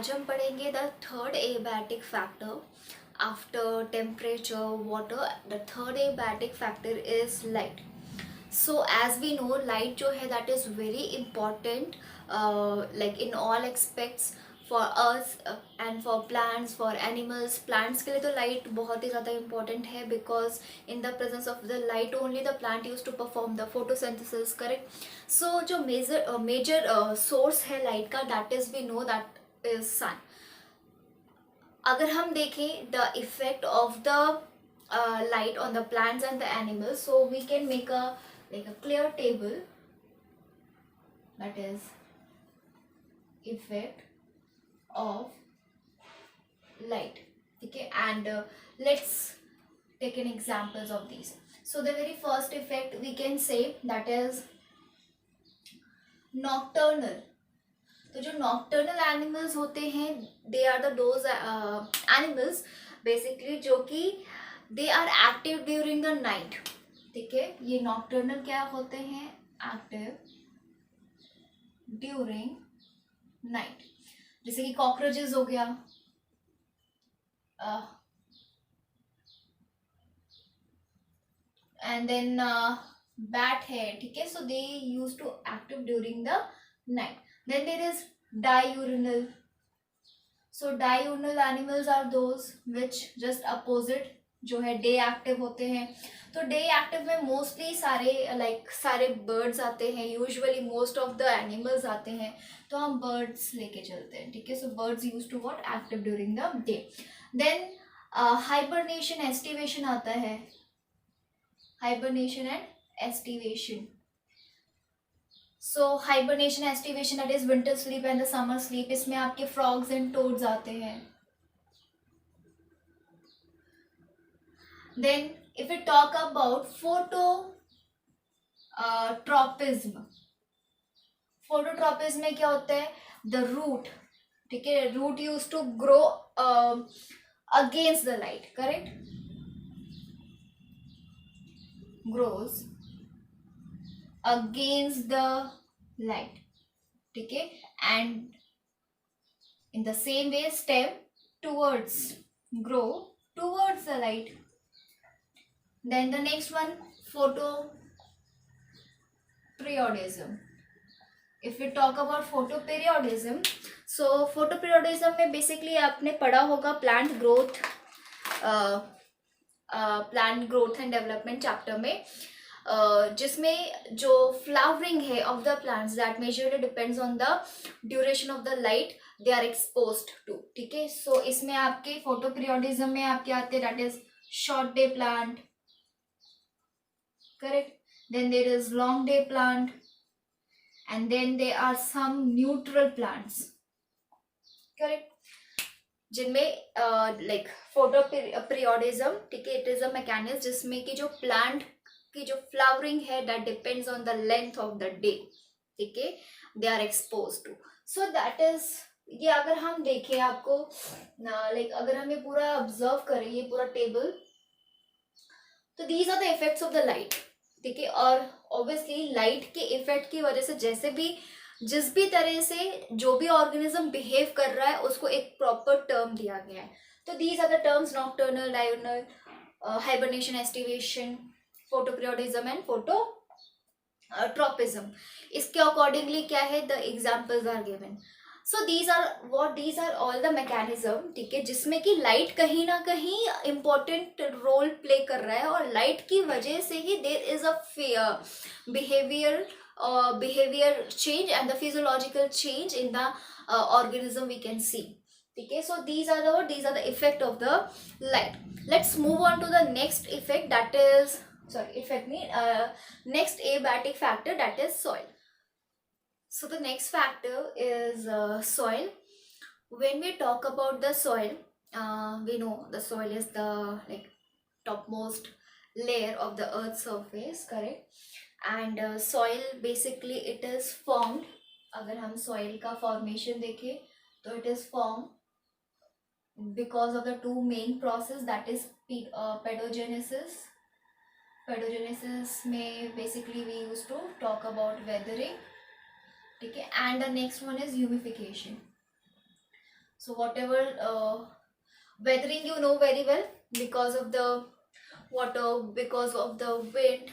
आज हम पढ़ेंगे the third abiotic factor after temperature water. The third abiotic factor is light. So as we know, light जो है that is very important, like in all aspects for us, and for plants, for animals. Plants के लिए तो light बहुत ही ज़्यादा important है, because in the presence of the light only the plant used to perform the photosynthesis, correct? So जो major source है light का, that is we know that is sun. अगर हम देखें the effect of the light on the plants and the animals, so we can make a like a clear table, that is effect of light. Okay, and let's take an examples of these. So the very first effect we can say that is nocturnal. तो जो nocturnal animals होते हैं, they are the those animals basically जो कि they are active during the night. ठीक है, ये nocturnal क्या होते हैं? Active during night. जैसे कि कॉकरोचेस हो गया, एंड देन बैट है. ठीक है, so they use to active during the night. Then there is diurnal. So diurnal animals are those which just opposite, जो है डे एक्टिव होते हैं. तो डे एक्टिव में मोस्टली सारे बर्ड्स आते हैं, usually most of the animals आते हैं. तो हम बर्ड्स लेके चलते हैं. ठीक है, so birds use to what? Active during the day. Then hibernation aestivation आता है. Hibernation and aestivation. So hibernation aestivation, that is winter sleep and the summer sleep. इसमें आपके फ्रॉग्स एंड टोड्स आते हैं. Then if you talk about phototropism. Phototropism में क्या होता है? The root. ठीक है, root use to grow against the light, correct? Grows against the light. ठीक है, and in the same way stem towards, grow towards the light. Then the next one, photoperiodism. If we talk about photoperiodism, so photoperiodism में basically आपने पढ़ा होगा plant growth and development chapter में, जिसमें जो flowering है of the plants, that majorly depends on the duration of the light they are exposed to. ठीक है, सो इसमें आपके फोटो पीरियोडिज्म में आपके आते हैं, that is short day plant, correct? Then there is long day plant, and then there are some neutral plants, correct? जिनमें like photoperiodism, ठीक है, इट इज अ मैकेनिज्म जिसमें कि जो प्लांट की जो फ्लावरिंग है that depends on the length of the day. ठीक है, they are expose to. So that is, ये अगर हम देखें आपको लाइक अगर हम ये पूरा ऑब्जर्व करें, ये पूरा टेबल, तो these are the effects of the light. ठीक है, और ऑब्वियसली लाइट के इफेक्ट की वजह से जैसे भी जिस भी तरह से जो भी ऑर्गेनिज्म बिहेव कर रहा है उसको एक प्रॉपर टर्म दिया गया है. तो these are the terms nocturnal, diurnal, hibernation, aestivation, photoperiodism and phototropism. इसके अकॉर्डिंगली क्या है, the examples are given. So these are all the mechanism. ठीक है, जिसमें कि लाइट कहीं ना कहीं इम्पोर्टेंट रोल प्ले कर रहा है, और लाइट की वजह से ही there is a behavior change and the physiological change in the organism we can see. ठीक है, so these are the effect of the light. Let's move on to the next effect, that is next abatic factor, that is soil. So the next factor is soil. When we talk about the soil, we know the soil is the like topmost layer of the earth's surface, correct? And soil basically it is formed, अगर हम soil का formation देखें तो it is formed because of the two main process, that is pedogenesis. Pedogenesis में basically we used to talk about weathering. ठीक है, and the next one is humification. So whatever weathering you know very well, because of the water, because of the wind,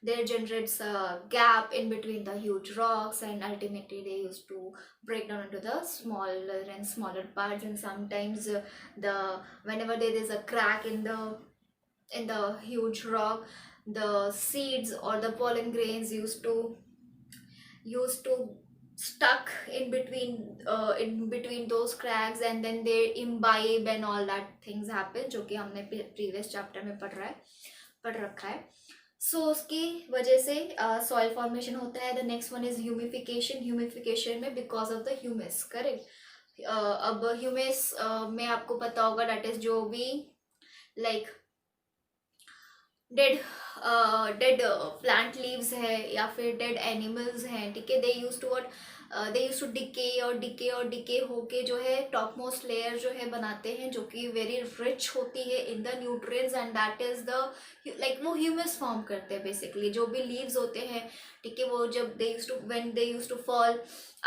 there generates a gap in between the huge rocks, and ultimately they used to break down into the smaller and smaller parts. And sometimes the whenever there is a crack in the huge rock, the seeds or the pollen grains used to stuck in between those cracks, and then they imbibe and all that things happen, जो कि हमने previous chapter में पढ़ रखा है. सो उसकी वजह से सॉइल फॉर्मेशन होता है. The next one is humification. Humification में बिकॉज ऑफ द ह्यूमिस, करेक्ट. अब ह्यूमिस में आपको पता होगा दैट इज जो भी like dead dead plant leaves है या फिर डेड एनिमल्स हैं, ठीक है. दे यूज टू डिके होके जो है टॉप मोस्ट लेयर जो है बनाते हैं, जो कि वेरी रिच होती है in the nutrients, and that is the like वो ह्यूमस फॉर्म करते हैं बेसिकली. जो भी लीव्स होते हैं, ठीक है, वो जब they use to fall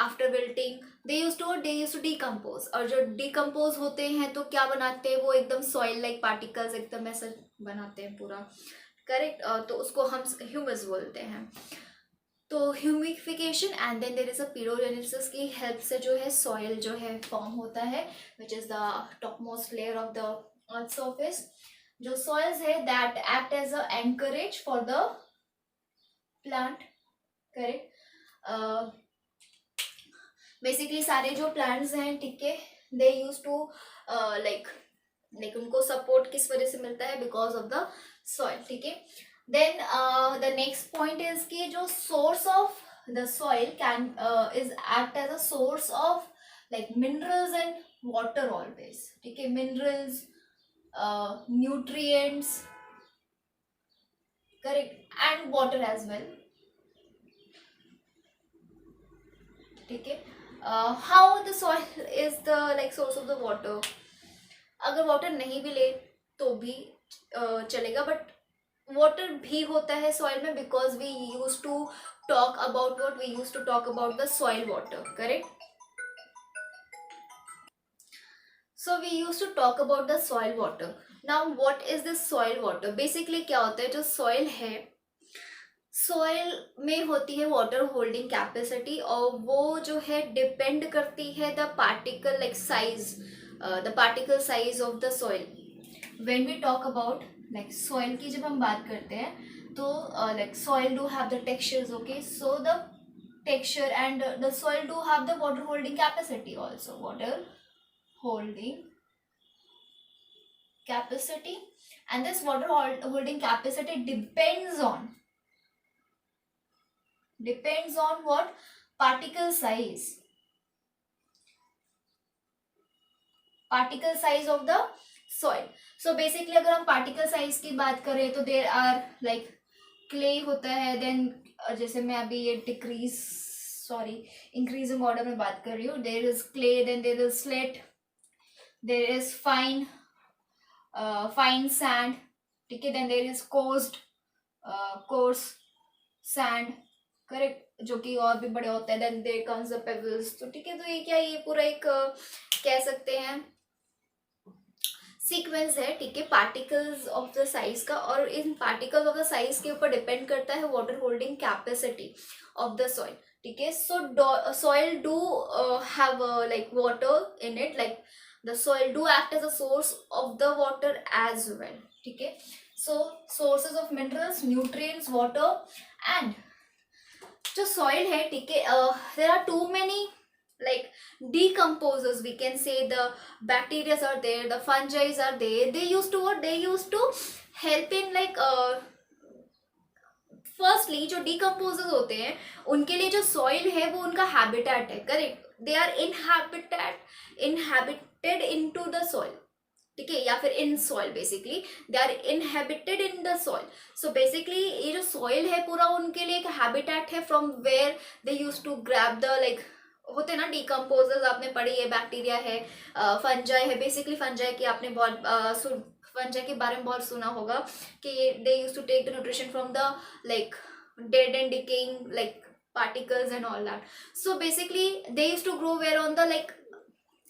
after wilting, they use to decompose. और जो डिकम्पोज होते हैं तो क्या बनाते हैं, वो एकदम सॉइल लाइक पार्टिकल्स एकदम ऐसा बनाते हैं पूरा, करेक्ट. तो उसको हम ह्यूमस बोलते हैं. तो humification and then there is a pedogenesis की हेल्प से जो है सॉइल जो है फॉर्म होता है, which is the top most layer of the earth surface. जो सॉइल्स है that act as a anchorage for the plant, correct. Basically सारे जो प्लांट्स हैं, ठीक है, दे यूज टू लाइक उनको सपोर्ट किस वजह से मिलता है, बिकॉज ऑफ द सॉइल, ठीक है. Then the next point is कि जो source of the soil can is act as a source of like minerals and water always, ठीक है. Minerals, nutrients, correct, and water as well, ठीक है. How the soil is the like source of the water. अगर water नहीं भी ले तो भी चलेगा, बट वाटर भी होता है सॉइल में, because we use to talk about the soil water, correct. So we use to talk about the soil water. Now what is this soil water. Basically क्या होता है, जो सॉइल है, सॉइल में होती है वाटर होल्डिंग कैपेसिटी, और वो जो है डिपेंड करती है the particle like size, the particle size of the soil. When we talk about like soil की जब हम बात करते हैं तो like soil do have the textures, okay. So the texture and the soil do have the water holding capacity also. Water holding capacity, and this water holding capacity depends on what? Particle size of the soil. So basically अगर हम particle size की बात करें तो there are like clay होता है, then जैसे मैं अभी ये increasing order में बात कर रही हूँ. there is clay, then there is slate, there is fine sand, ठीक है. then there is coarse sand, correct, जो कि और भी बड़े होते हैं. then there comes the pebbles. तो ठीक है, तो ये क्या, ये पूरा एक कह सकते हैं सीक्वेंस है, ठीक है, पार्टिकल्स ऑफ द साइज का. और इन पार्टिकल्स ऑफ द साइज के ऊपर डिपेंड करता है water holding capacity of the soil, ठीक है. सो soil do have like water in it, like the soil do act as a source of the water as well, ठीक है. so sources of minerals, nutrients, water, and जो soil है, ठीक है, there are too many like decomposers, we can say. The bacteria are there, the fungi are there. They used to help in like firstly जो decomposers होते हैं उनके लिए जो सॉइल है वो उनका हैबिटेट है, correct. They are inhabited into the soil, ठीक है, या फिर in soil. Basically they are inhabited in the soil. So basically ये जो सॉइल है पूरा उनके लिए एक हैबिटेट है, from where they use to grab the like होते ना डिकम्पोजर्स. आपने पढ़ी है, बैक्टीरिया है, फंजाई है. बेसिकली फंजाई की आपने बहुत फंजाई के बारे में बहुत सुना होगा कि they use to take the nutrition from the like dead and decaying like particles and all that. So basically they used to grow where on the like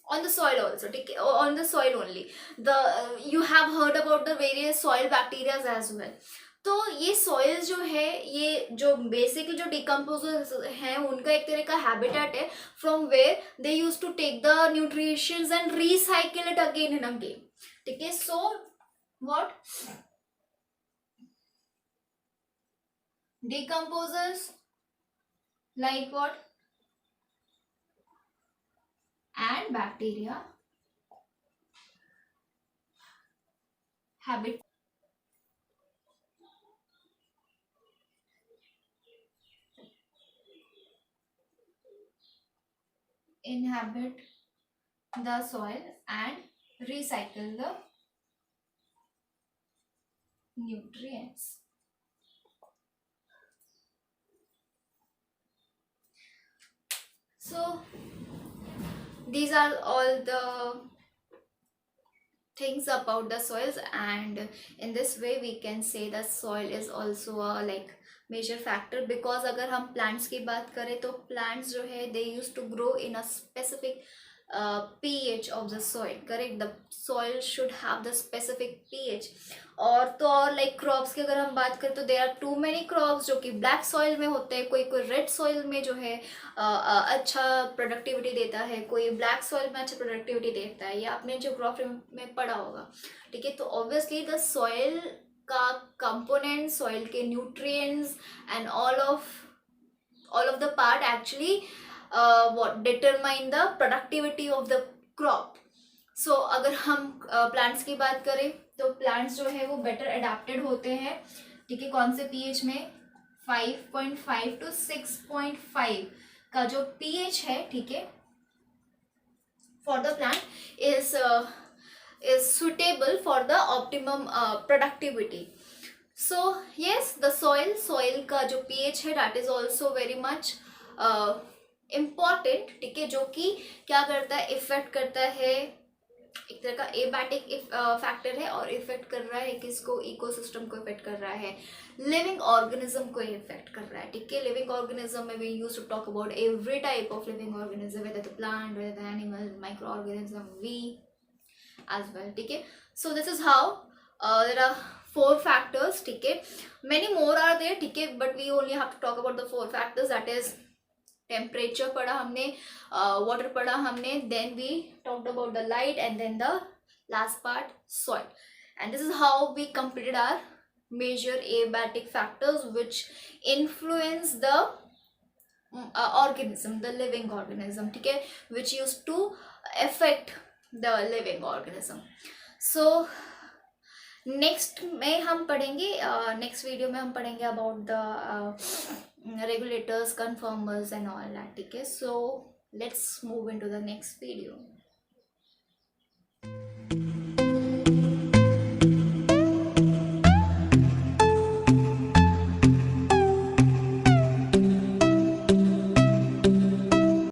on the soil also, ठीक है, on the soil only. The you have heard about the various soil bacteria as well. तो ये soil जो है, ये जो basically जो decomposers हैं उनका एक तरह का हैबिटेट है, from where they use to take the nutritions and recycle it again and again, ठीक है. So what decomposers like what and bacteria habit inhabit the soil and recycle the nutrients. So these are all the things about the soils, and in this way we can say that soil is also a like major factor, because अगर हम plants की बात करें तो plants जो है they used to grow in a specific pH of the soil, correct. The soil should have the specific pH. और तो और like crops की अगर हम बात करें तो there are too many crops जो कि black soil में होते हैं, कोई कोई red soil में जो है अच्छा प्रोडक्टिविटी देता है, कोई ब्लैक सॉइल में अच्छा प्रोडक्टिविटी देता है, ये आपने ज्योग्राफी में पढ़ा होगा, ठीक है. तो ऑब्वियसली द सॉइल का कंपोनेंट, सॉइल के nutrients and all of the part actually what determine the productivity of the crop. So अगर हम प्लांट्स की बात करें तो प्लांट्स जो है वो बेटर अडेप्टेड होते हैं, ठीक है. कौन से पीएच में? 5.5 to 6.5 का जो पीएच है, ठीक है, for the plant is suitable for the optimum productivity. So yes, the soil का जो pH है that is also very much important, ठीक है, जो कि क्या करता है, इफेक्ट करता है, एक तरह का एबैटिक फैक्टर है और इफेक्ट कर रहा है किसको? इकोसिस्टम को इफेक्ट कर रहा है, लिविंग ऑर्गेनिज्म को इफेक्ट कर रहा है, ठीक है. लिविंग ऑर्गेनिज्म में we use to talk about every type of living organism, whether the plant, whether the animal, micro organism, we as well, ठीक है. So this is how there are 4 factors, ठीक है. many more are there, ठीक है, but we only have to talk about the 4 factors, that is temperature पढ़ा हमने, water पढ़ा हमने, then we talked about the light, and then the last part soil, and this is how we completed our major abiotic factors which influence the organism, the living organism, ठीक है, which used to affect the living organism. So next में हम पढ़ेंगे, next video में हम पढ़ेंगे about the regulators, conformers and all that, ठीक है. So let's move into the next video.